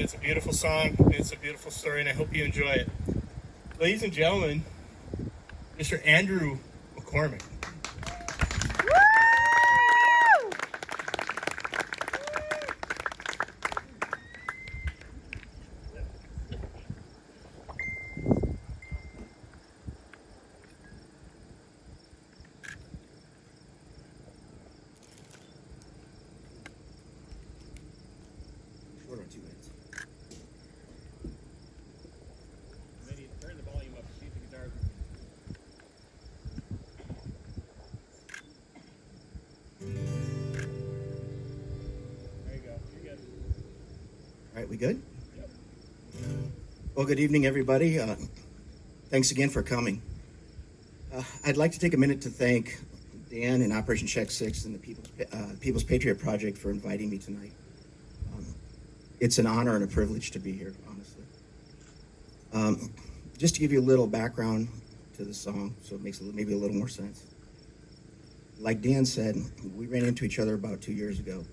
It's a beautiful song. It's a beautiful story, and I hope you enjoy it. Ladies and gentlemen, Mr. Andrew McCormick. Short on 2 minutes. Maybe turn the volume up. See if the guitar. There you go. You're good. All right, we good? Well, good evening, everybody. Thanks again for coming. I'd like to take a minute to thank Dan and Operation Check 6 and the People's Patriot Project for inviting me tonight. It's an honor and a privilege to be here, honestly. Just to give you a little background to the song, so it makes maybe a little more sense. Like Dan said, we ran into each other about 2 years ago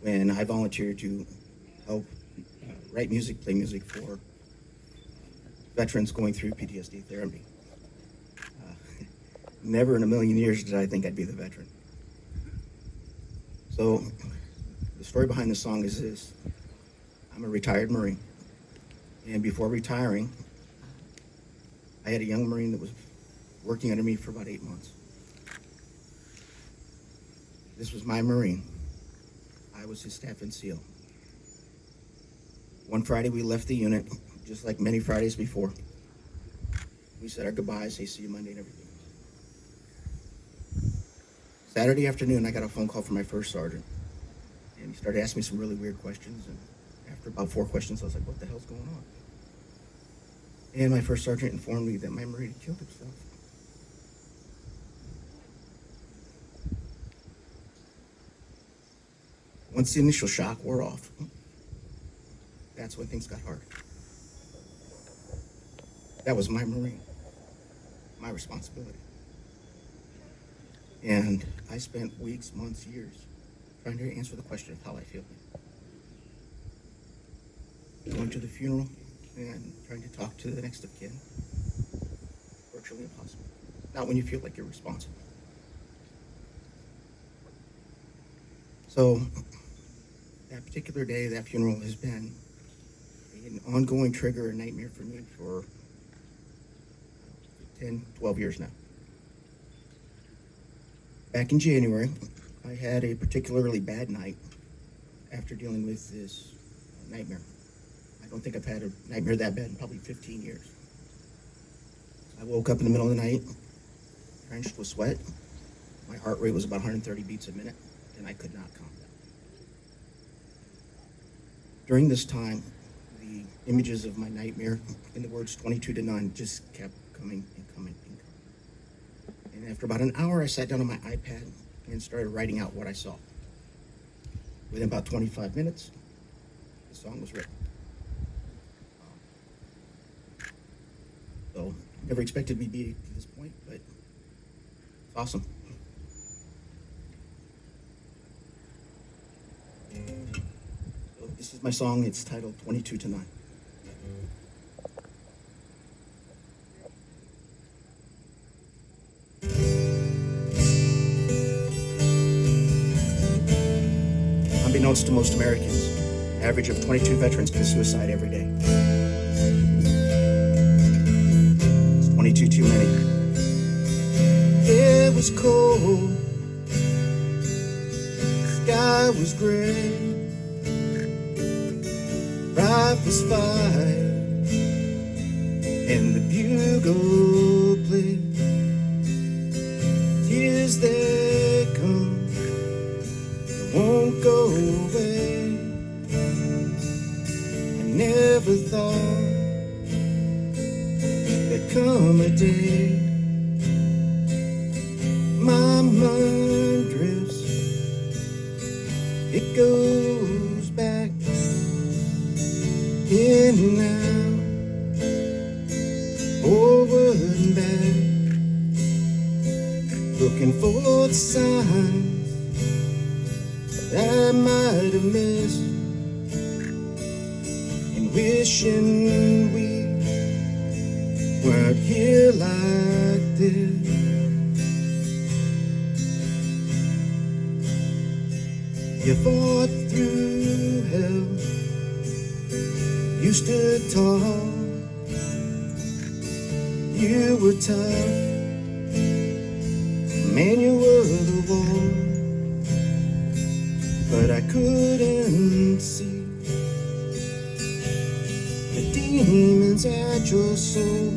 when I volunteered to help write music, play music for veterans going through PTSD therapy. Never in a million years did I think I'd be the veteran. So the story behind the song is this. I'm a retired Marine. And before retiring, I had a young Marine that was working under me for about 8 months. This was my Marine. I was his staff NCO. One Friday we left the unit, just like many Fridays before. We said our goodbyes, say see you Monday and everything. Saturday afternoon, I got a phone call from my first sergeant. And he started asking me some really weird questions. And after about 4 questions, I was like, what the hell's going on? And my first sergeant informed me that my Marine had killed himself. Once the initial shock wore off, that's when things got hard. That was my Marine, my responsibility. And I spent weeks, months, years trying to answer the question of how I feel. Going to the funeral and trying to talk to the next of kin, virtually impossible. Not when you feel like you're responsible. So that particular day, that funeral has been an ongoing trigger, a nightmare for me for 10, 12 years now. Back in January, I had a particularly bad night after dealing with this nightmare. I don't think I've had a nightmare that bad in probably 15 years. I woke up in the middle of the night, drenched with sweat. My heart rate was about 130 beats a minute, and I could not calm down. During this time, the images of my nightmare and the words 22 to 9 just kept coming and coming and coming. And after about an hour, I sat down on my iPad and started writing out what I saw. Within about 25 minutes, the song was written. So, never expected me to be to this point, but it's awesome. So, this is my song. It's titled 22 to 9. Unbeknownst to most Americans, an average of 22 veterans commit suicide every day. It's 22 too many. It was cold, sky was gray, rifles fired, and the bugle played. Tears they come, won't go away. I never thought there'd come a day my mind drifts, it goes back in and out, forward and back, looking for the signs I might have missed. wishing we weren't here like this. You fought through hell, you stood tall, you were tough, man, you were the wall. But I couldn't see the demons at your soul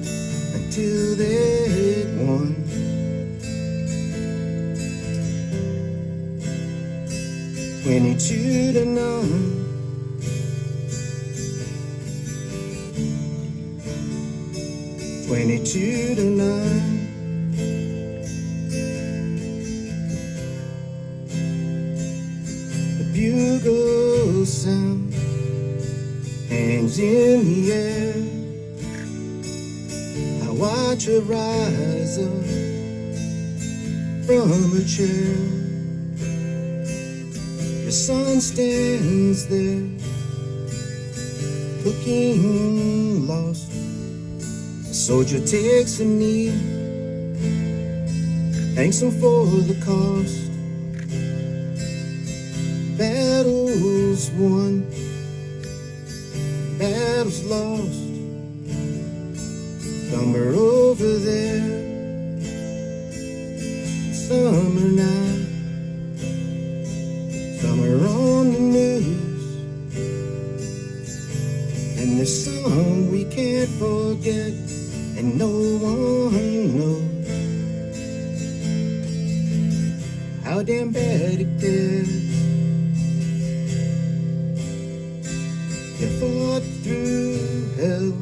until they'd won. "22 to 9. 22 to 9. The bugle sound hangs in the air. I watch her rise up from her chair. Your son stands there, looking lost. A soldier takes a knee, thanks him for the cost. Battles won, battles lost. Some are over there, some are not. Some are on the news, and there's some we can't forget, and no one knows how damn bad it gets. You fought through hell,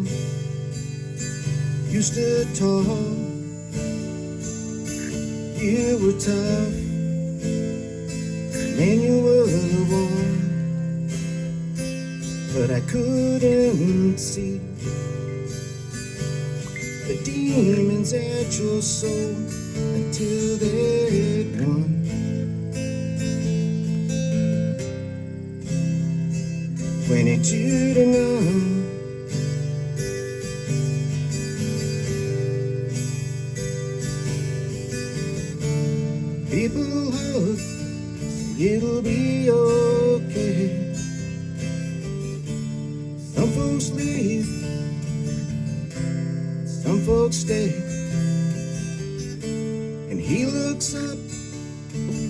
you stood tall, you were tough, man, you were the wall. But I couldn't see the demons at your soul until they'd won. "22 to 9. 'People hug, it'll be okay. Some folks leave, some folks stay.' And he looks up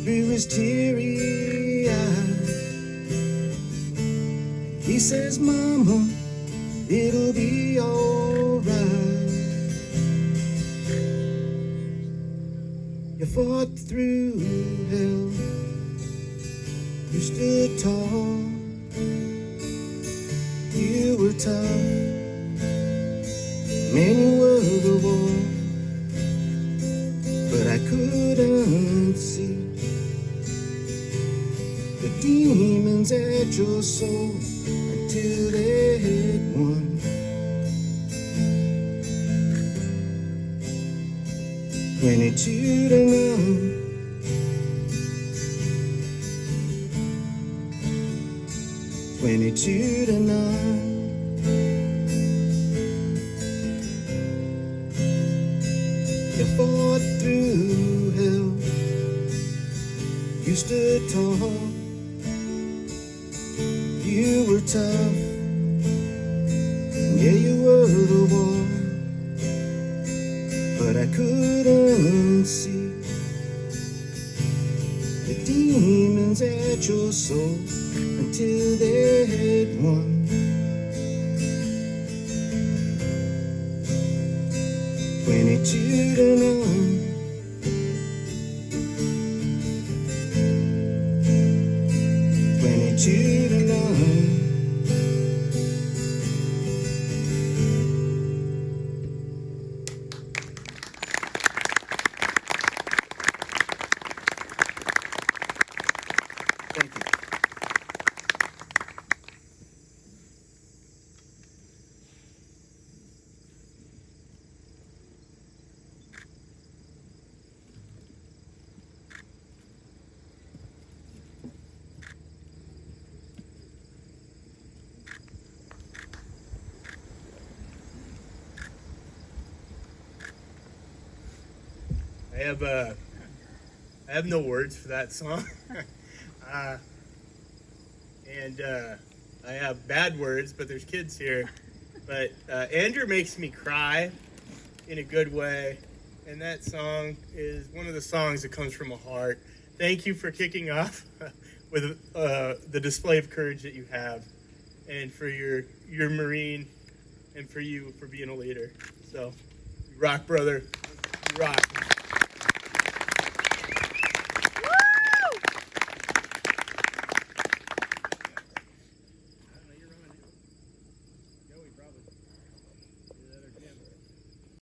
through his teary eyes. He says, 'Mama, it'll be alright.' You fought through hell, you stood tall, you were tough, man, you were the wall. But I couldn't see the demons at your soul until they'd won. 22 to 9. 22 to 9. You fought through hell, you stood tall, you were tough, yeah, you were the wall. But I couldn't see the demons at your soul until they'd won. 22 to 9. 22 to 9. Thank you. I have no words for that song. And I have bad words, but there's kids here. But Andrew makes me cry in a good way. And that song is one of the songs that comes from the heart. Thank you for kicking off with the display of courage that you have, and for your Marine, and for you for being a leader. So, you rock, brother. You rock.